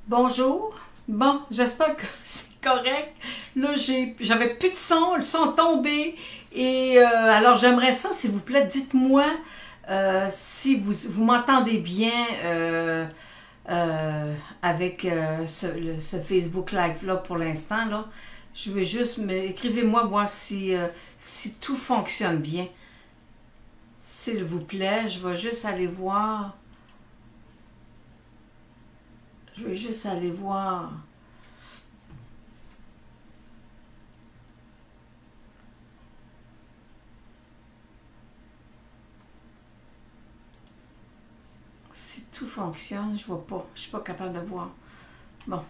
Bonjour. Bon, j'espère que c'est correct. Là, j'avais plus de son, le son est tombé. Et alors, j'aimerais ça, s'il vous plaît, dites-moi si vous m'entendez bien avec ce Facebook Live-là pour l'instant. Là. Je veux juste, écrivez-moi, voir si tout fonctionne bien. S'il vous plaît, je vais juste aller voir. Je vais juste aller voir. Si tout fonctionne, je vois pas. Je suis pas capable de voir. Bon.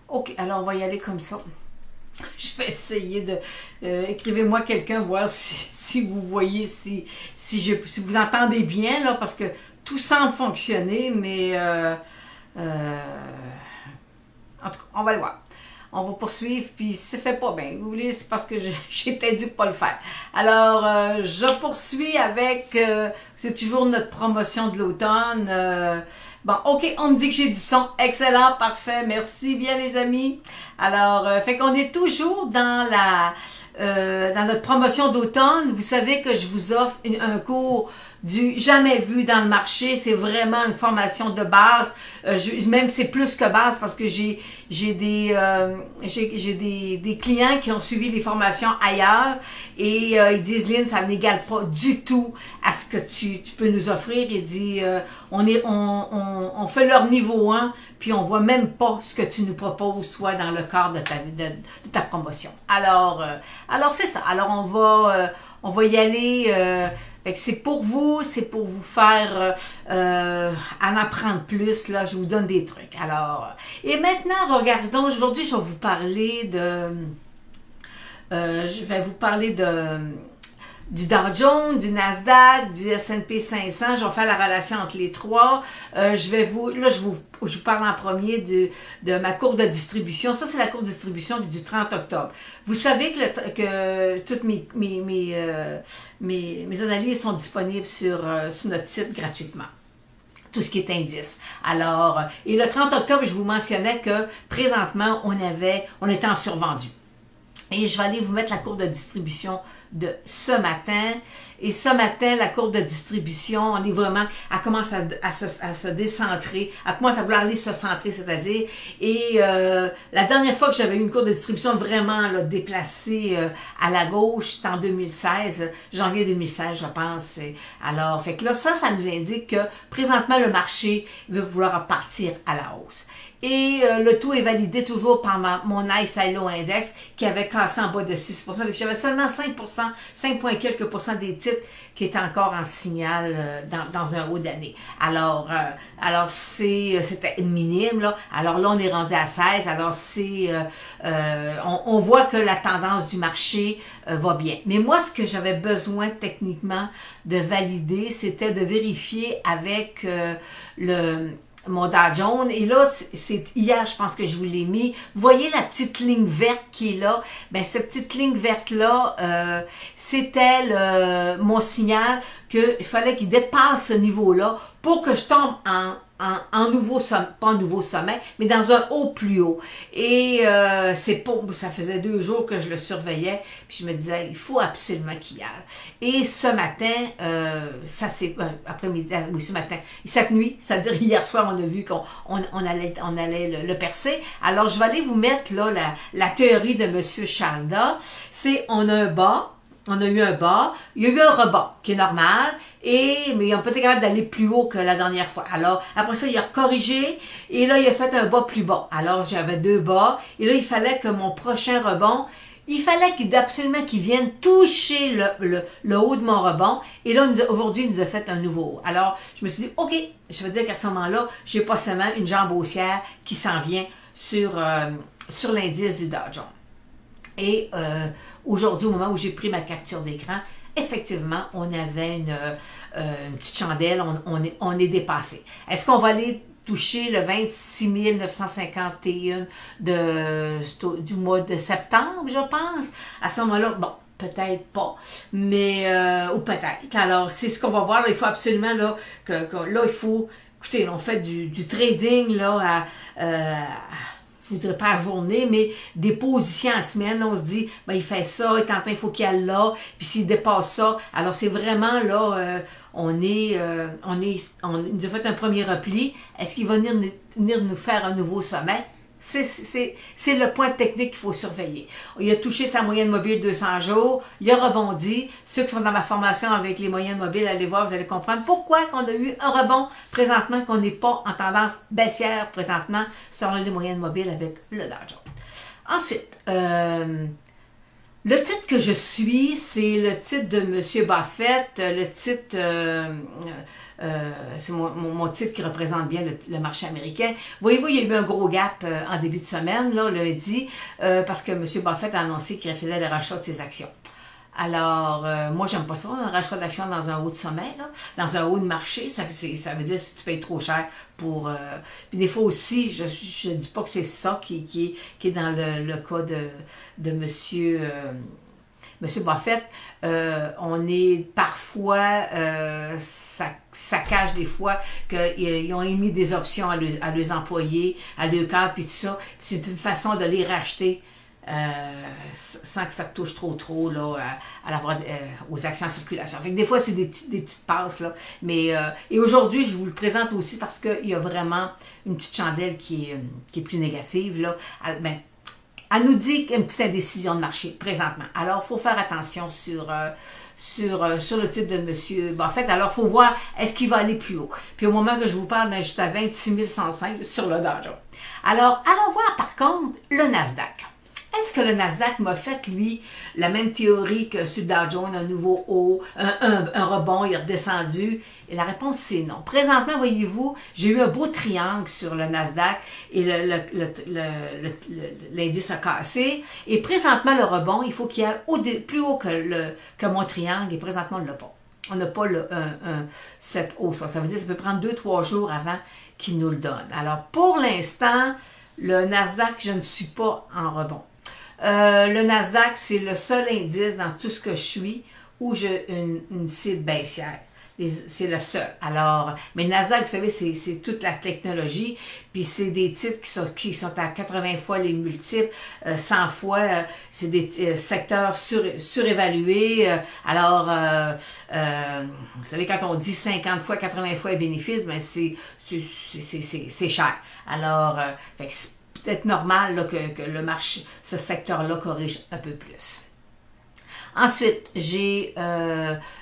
OK, alors on va y aller comme ça. Je vais essayer de... écrivez-moi quelqu'un, voir si vous voyez, si vous entendez bien, là, parce que tout semble fonctionner, mais... en tout cas, on va le voir. On va poursuivre, puis si ça fait pas bien, vous voulez, c'est parce que j'ai peut-être dû pas le faire. Alors, je poursuis avec, c'est toujours notre promotion de l'automne. Bon, OK, on me dit que j'ai du son. Excellent, parfait, merci bien les amis. Alors, fait qu'on est toujours dans dans notre promotion d'automne. Vous savez que je vous offre un cours du jamais vu dans le marché. C'est vraiment une formation de base. Même c'est plus que base parce que j'ai des clients qui ont suivi les formations ailleurs et ils disent, Lynn, ça n'égale pas du tout à ce que tu peux nous offrir. Il dit, on fait leur niveau 1 puis on voit même pas ce que tu nous proposes, toi, dans le cadre de ta promotion. Alors c'est ça. Alors, on va y aller. C'est pour vous faire en apprendre plus. Là, je vous donne des trucs. Alors, et maintenant, regardons. Aujourd'hui, je vais vous parler du Dow Jones, du Nasdaq, du S&P 500. Je vais faire la relation entre les trois. Je vous parle en premier de ma courbe de distribution. Ça, c'est la courbe de distribution du 30 octobre. Vous savez que toutes mes analyses sont disponibles sur notre site gratuitement. Tout ce qui est indice. Alors, et le 30 octobre, je vous mentionnais que présentement, on était en survendu. Et je vais aller vous mettre la courbe de distribution de ce matin. Et ce matin, la courbe de distribution, on est vraiment, elle commence à se décentrer. Elle commence à vouloir aller se centrer, c'est-à-dire. Et la dernière fois que j'avais eu une courbe de distribution vraiment là, déplacée à la gauche, c'était en 2016, janvier 2016, je pense. Alors, fait que là, ça nous indique que présentement, le marché veut vouloir partir à la hausse. Et le tout est validé toujours par mon Nice ILO Index qui avait cassé en bas de 6%. J'avais seulement 5 points quelques % des titres qui étaient encore en signal dans un haut d'année. Alors c'était minime, là. Alors là, on est rendu à 16. Alors on voit que la tendance du marché va bien. Mais moi, ce que j'avais besoin techniquement de valider, c'était de vérifier avec mon Dow Jones, et là, c'est hier, je pense que je vous l'ai mis. Vous voyez la petite ligne verte qui est là? Ben, cette petite ligne verte-là, c'était mon signal qu'il fallait qu'il dépasse ce niveau-là pour que je tombe en nouveau sommet, pas en nouveau sommet, mais dans un haut plus haut. Et ça faisait 2 jours que je le surveillais, puis je me disais, il faut absolument qu'il y aille. Et ce matin, après-midi, oui, ce matin, cette nuit, c'est-à-dire hier soir, on a vu qu'on allait le percer. Alors, je vais aller vous mettre là la théorie de M. Shalda. On a un bas. On a eu un bas, il y a eu un rebond qui est normal, mais on peut être capable d'aller plus haut que la dernière fois. Alors, après ça, il a corrigé, et là, il a fait un bas plus bas. Alors, j'avais 2 bas, et là, il fallait que mon prochain rebond, il fallait absolument qu'il vienne toucher le haut de mon rebond, et là, aujourd'hui, il nous a fait un nouveau haut. Alors, je me suis dit, OK, je veux dire qu'à ce moment-là, j'ai pas seulement une jambe haussière qui s'en vient sur l'indice du Dow Jones. Et aujourd'hui, au moment où j'ai pris ma capture d'écran, effectivement, on avait une petite chandelle, on est dépassé. Est-ce qu'on va aller toucher le 26 951 du mois de septembre, je pense? À ce moment-là, bon, peut-être pas, mais ou peut-être. Alors, c'est ce qu'on va voir. Là, il faut absolument, là, il faut écoutez, on fait du trading là, je ne dirais pas à journée, mais des positions en semaine. Là, on se dit, ben, il fait ça, il est en train, il faut qu'il aille là, puis s'il dépasse ça. Alors, c'est vraiment là, on nous a fait un premier repli. Est-ce qu'il va venir nous faire un nouveau sommet? C'est le point technique qu'il faut surveiller. Il a touché sa moyenne mobile 200 jours, il a rebondi. Ceux qui sont dans ma formation avec les moyennes mobiles, allez voir, vous allez comprendre pourquoi on a eu un rebond présentement, qu'on n'est pas en tendance baissière présentement sur les moyennes mobiles avec le Dow Jones. Ensuite, le titre que je suis, c'est le titre de M. Buffett, le titre... c'est mon titre qui représente bien le marché américain. Voyez-vous, il y a eu un gros gap en début de semaine, là, lundi, parce que M. Buffett a annoncé qu'il faisait le rachat de ses actions. Alors, moi, j'aime pas ça, un rachat d'actions dans un haut de sommet, là, dans un haut de marché, ça veut dire si tu payes trop cher pour... Puis des fois aussi, je dis pas que c'est ça qui est dans le cas de monsieur Buffett, on est parfois, ça cache des fois qu'ils ont émis des options à leurs employés, à leurs cadres, puis tout ça. C'est une façon de les racheter sans que ça touche trop là, aux actions en circulation. Fait que des fois, c'est des petites passes, là. Mais, et aujourd'hui, je vous le présente aussi parce qu'il y a vraiment une petite chandelle qui est plus négative, là. Elle nous dit qu'il y a une petite indécision de marché présentement. Alors, il faut faire attention sur le titre de M. Buffett. Alors, il faut voir, est-ce qu'il va aller plus haut? Puis au moment que je vous parle, ben, je suis à 26 105 sur le Dow Jones. Alors, allons voir par contre le Nasdaq. Est-ce que le Nasdaq m'a fait, lui, la même théorie que sur le Dow Jones, un nouveau haut, un rebond, il est redescendu? Et la réponse, c'est non. Présentement, voyez-vous, j'ai eu un beau triangle sur le Nasdaq et l'indice a cassé. Et présentement, le rebond, il faut qu'il y ait plus haut que mon triangle et présentement, on ne l'a pas. On n'a pas cette hausse. Ça veut dire que ça peut prendre 2-3 jours avant qu'il nous le donne. Alors, pour l'instant, le Nasdaq, je ne suis pas en rebond. Le Nasdaq, c'est le seul indice dans tout ce que je suis où j'ai une cible baissière. C'est le seul. Alors, mais le Nasdaq, vous savez, c'est toute la technologie, puis c'est des titres qui sont à 80 fois les multiples, 100 fois, c'est des secteurs surévalués. Alors, vous savez, quand on dit 50 fois, 80 fois les bénéfices, ben c'est cher. Alors, fait que c'est peut-être normal là, que le marché, ce secteur-là corrige un peu plus. Ensuite, j'ai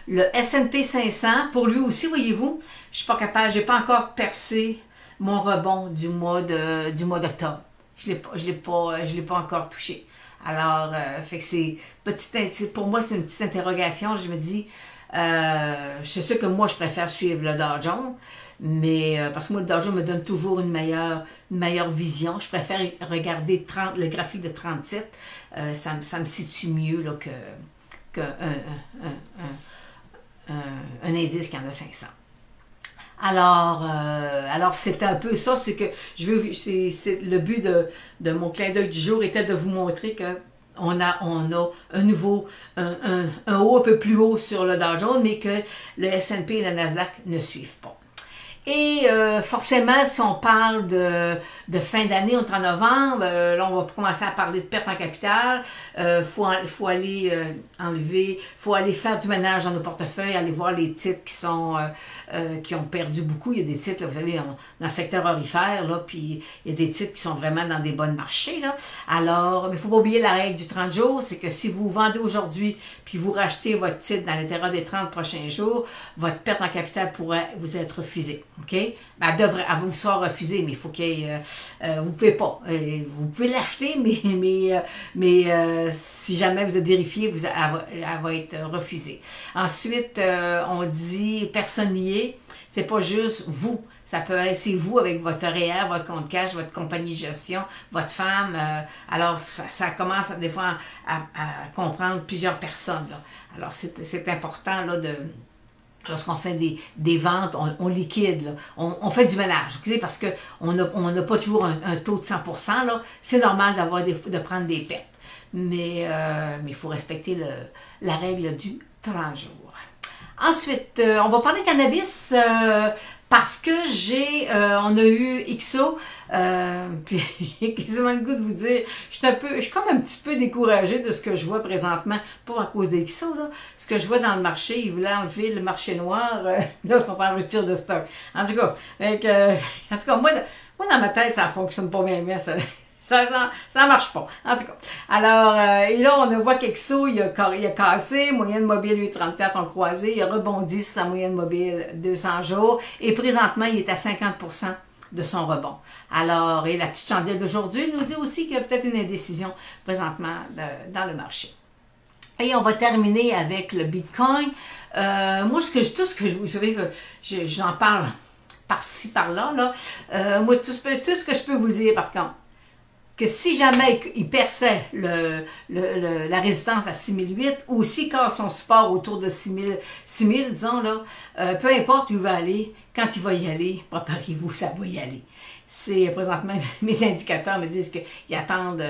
le S&P 500. Pour lui aussi, voyez-vous, je suis pas capable, j'ai pas encore percé mon rebond du mois d'octobre. Je l'ai pas encore touché. Alors, fait que pour moi, c'est une petite interrogation. Je me dis, c'est sûr que moi, je préfère suivre le Dow Jones, mais parce que moi, le Dow Jones me donne toujours une meilleure vision. Je préfère regarder le graphique de 37. Ça me situe mieux là, qu'un indice qui en a 500. Alors c'est un peu ça, c'est que le but de mon clin d'œil du jour était de vous montrer que on a un nouveau, un haut un peu plus haut sur le Dow Jones, mais que le S&P et le Nasdaq ne suivent pas. Et forcément, si on parle de fin d'année, on est en novembre, là on va commencer à parler de perte en capital, faut aller enlever, faut aller faire du ménage dans nos portefeuilles, aller voir les titres qui ont perdu beaucoup. Il y a des titres, là, vous savez, dans le secteur aurifère, là, puis il y a des titres qui sont vraiment dans des bons marchés, là. Alors, mais il ne faut pas oublier la règle du 30 jours, c'est que si vous vendez aujourd'hui, puis vous rachetez votre titre dans l'intérieur des 30 prochains jours, votre perte en capital pourrait vous être refusée. OK? Ben, elle vous sera refusée, mais il faut vous pouvez pas. Vous pouvez l'acheter, mais si jamais vous êtes vérifié, elle va être refusée. Ensuite, on dit personne liée. C'est pas juste vous. Ça peut être, c'est vous avec votre REER, votre compte cash, votre compagnie de gestion, votre femme. Alors, ça commence des fois à comprendre plusieurs personnes, là. Alors, c'est important là, lorsqu'on fait des ventes, on liquide, là. On fait du ménage, okay? Parce qu'on n'a pas toujours un taux de 100%. Là. C'est normal de prendre des pertes. Mais il faut respecter la règle du 30 jours. Ensuite, on va parler cannabis. parce que on a eu XO, puis j'ai quasiment le goût de vous dire, je suis comme un petit peu découragée de ce que je vois présentement, pas à cause des XO, là, ce que je vois dans le marché, ils voulaient enlever le marché noir, là, ils sont en rupture de stock. En tout cas, moi, dans ma tête, ça fonctionne pas bien, ça marche pas. En tout cas. Alors, et là, on voit qu'Exo, il a cassé, moyenne mobile 8,34 ont croisé, il a rebondi sur sa moyenne mobile 200 jours, et présentement, il est à 50% de son rebond. Alors, et la petite chandelle d'aujourd'hui nous dit aussi qu'il y a peut-être une indécision présentement dans le marché. Et on va terminer avec le Bitcoin. Moi, tout ce que vous savez que j'en parle par-ci, par-là, moi, tout ce que je peux vous dire, par contre, que si jamais il perçait la résistance à 6008 ou s'il casse son support autour de 6000, disons, là, peu importe où il va aller, quand il va y aller, préparez-vous, ça va y aller. C'est présentement, mes indicateurs me disent qu'ils attendent,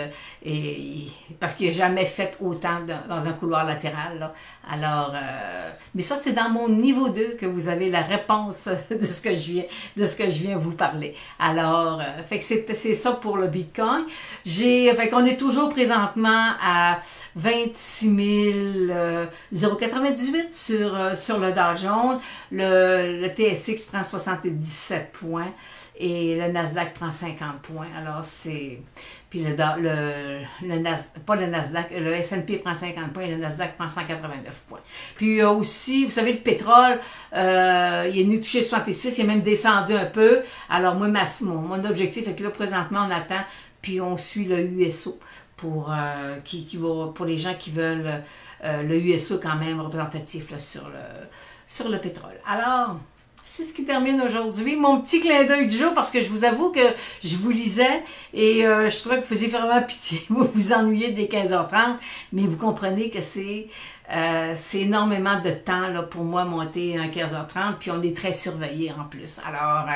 parce qu'il n'a jamais fait autant dans un couloir latéral. Là. Alors, mais ça, c'est dans mon niveau 2 que vous avez la réponse de ce que je viens vous parler. Alors, fait que c'est ça pour le Bitcoin. Fait qu'on est toujours présentement à 26 098 sur le Dow Jones. Le TSX prend 77 points. Et le Nasdaq prend 50 points. Alors, c'est... Puis pas le Nasdaq, le S&P prend 50 points et le Nasdaq prend 189 points. Puis aussi, vous savez, le pétrole, il est venu toucher 66, il est même descendu un peu. Alors, moi, mon objectif est que là, présentement, on attend, puis on suit le USO pour les gens qui veulent le USO quand même représentatif là, sur le pétrole. Alors... C'est ce qui termine aujourd'hui. Mon petit clin d'œil du jour, parce que je vous avoue que je vous lisais et je trouvais que vous faisiez vraiment pitié. Vous vous ennuyez dès 15h30, mais vous comprenez que c'est énormément de temps là, pour moi monter à 15h30, puis on est très surveillé en plus. Alors,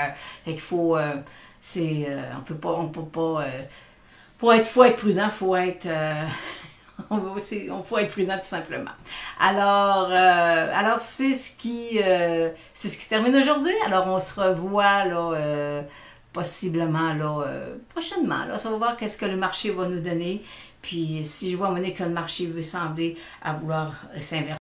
fait qu'il faut... on peut pas... faut être prudent, faut être... faut être prudent tout simplement. Alors c'est ce qui termine aujourd'hui. Alors on se revoit là, possiblement là, prochainement. Là, ça va voir qu'est-ce que le marché va nous donner. Puis si je vois à un moment donné que le marché veut sembler à vouloir s'inverser.